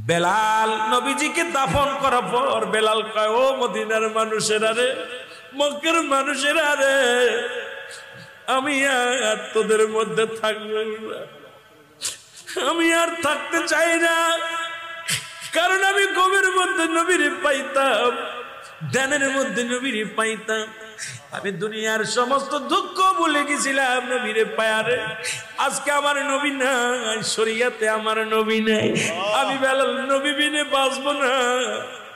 বেলাল নবীজিকে দাফন করার পর বেলাল কয়, ও মদিনার মানুষেরা রে, মক্কার মানুষেরা রে, আমি আর তোদের মধ্যে থাকবো না, আমি আর থাকতে চাই না। কারণ আমি গমের মধ্যে নবীরে পাইতাম, ধ্যানের মধ্যে নবীরে পাইতাম। আমি দুনিয়ার সমস্ত দুঃখ ভুলে গেছিলাম নবীরে পায়ারে। আজকে আমার নবী নাই, শরীয়তে আমার নবী নাই, আমি বেলাল নবী বিনে বাঁচবো না।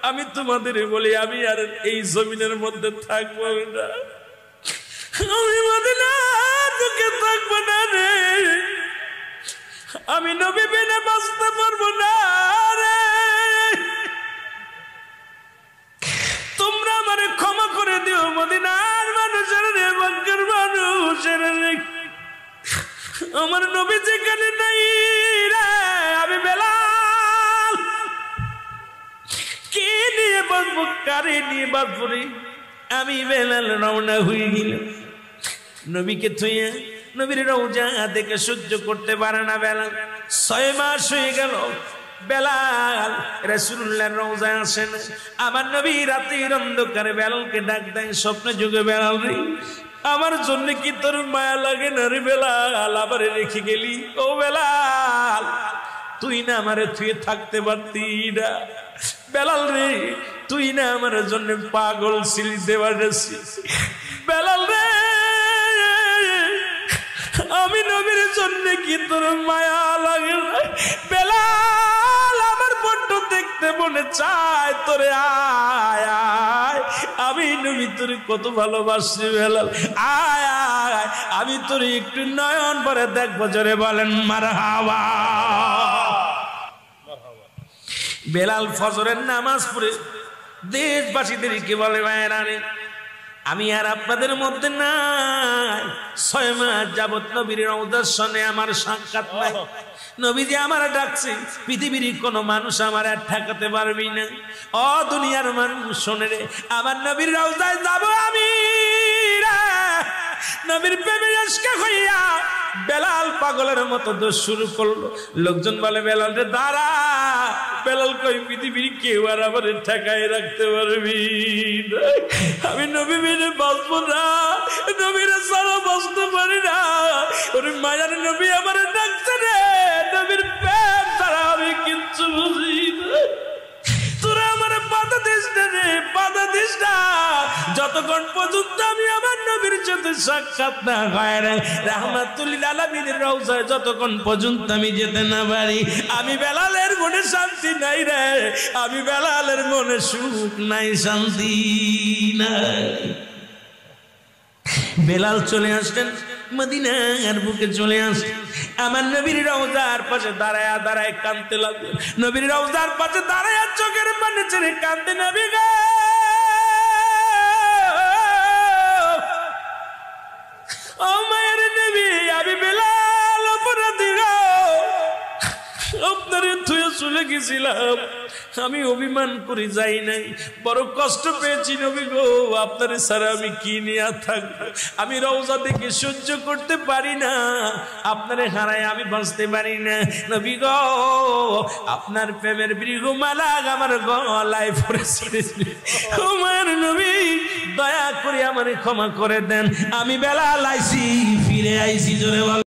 আমি তোমাদের বলি, আমি আর এই জমিনের মধ্যে থাকবো না, আমি মদিনার বুকে থাকবো না রে, আমি নবী বিনে বাঁচতে পারবো না রে। তোমরা আমারে ক্ষমা করে দিও মদিনার মানুষের রে, মক্কার মানুষের রে, আমার নবী যেখানে নাই রে, আমি বেলাল কি নিয়ে বাঁচবো, কারে নিয়ে বাঁচবো রে। আমি বেলাল রওনা হয়ে গেলাম নবীকে থুইয়া। নবীর রওজা দেখে সহ্য করতে পারে না বেলাল। 6 মাস হয়ে গেল বেলাল রাসূলুল্লাহর রওজায় আসে না। আমার নবী রাতের অন্ধকারে বেলালকে ডাক দেয় স্বপ্নে যুগে, বেলাল রে, আমার জন্য কি তোর মায়া লাগে না রে বেলাল, আবার রেখে গেলি। ও বেলাল, তুই না আমারে থুয়ে থাকতে পারতি না, বেলাল রে, তুই না আমার জন্য পাগল ছিলি দেওয়ারেছি। বেলাল রে, আমি নবীর জন্য কি তোর মায়া লাগে না বেলাল, আমার বড্ড দেখতে মনে চায় তোরে, আয় আয়, আমি নবী তোর কত ভালোবাসি বেলাল, আয় আয়, আমি তোর একটু নয়ন ভরে দেখবো, জোরে বলেন মারহাবা। বেলাল ফজরের নামাজ পড়ে দেশবাসীদেরকে বলে, ভাইরা রে, আমি আর আপনাদের মধ্যে নাই, 6 মাস যাবত নবীর রওজার সনে আমার সাক্ষাৎ নাই। নবীজি আমার ডাকছে, পৃথিবীর কোন মানুষ আমার আর ঠেকাতে পারবি না। ও দুনিয়ার মানুষ শোনে রে, আমার নবীর রওজায় যাব আমি রে। নবীর প্রেমে আশকা হইয়া বেলাল পাগলের মতো দোষ শুরু করলো। লোকজন বলে, বেলাল রে দাঁড়া। বেলাল কই, পৃথিবীর কেউ আর আমার ঠেকায় রাখতে পারবি না, আমি নবী বিনে বাঁচবো না, নবীর ছাড়া বাঁচতে পারি না। ওরে মায়ার নবী আমার ডাকছে রে, নবীর প্রেম ছাড়া আমি কিচ্ছু বুঝি না। তোরা আমার বাধা দিস না রে, বাধা দিস না, যতক্ষণ পর্যন্ত আমি আমার নবীর সাথে সাক্ষাৎ না হয় রে, রাহমাতুল লিল আলামিনের রওজায় যতক্ষণ পর্যন্ত আমি যেতে না পারি, আমি বেলালের মনে শান্তি নাই রে, আমি বেলালের মনে সুখ নাই, শান্তি নাই। বেলাল চলে আসলেন মদিনার বুকে, চলে আসলেন আমার নবীর রওজার পাশে দাঁড়ায় দাঁড়ায় কাঁদতে লাগলেন। নবীর রওজার পাশে দাঁড়ায় চোখের পানি ছেড়ে কাঁদতে, নবী গো, ও মায়ের নবী, আমি বেলাল অপরাধী গো, আপনারে থুয়ে চলে গেছিলাম, আমি অভিমান করে যাই নাই, বড় কষ্ট পেয়েছি নবী গো, আপনারে ছাড়া আমি কি নিয়ে থাকবো, আমি রওজা দেখে সহ্য করতে পারি না, আপনারে হারায় আমি বাঁচতে পারি না। নবী গো, আপনার প্রেমের বৃহমালা আমার গলায় পড়েছে, আমার নবী দয়া করে আমারে ক্ষমা করে দেন, আমি বেলাল আইছি, ফিরে আইছি, জোরে বল।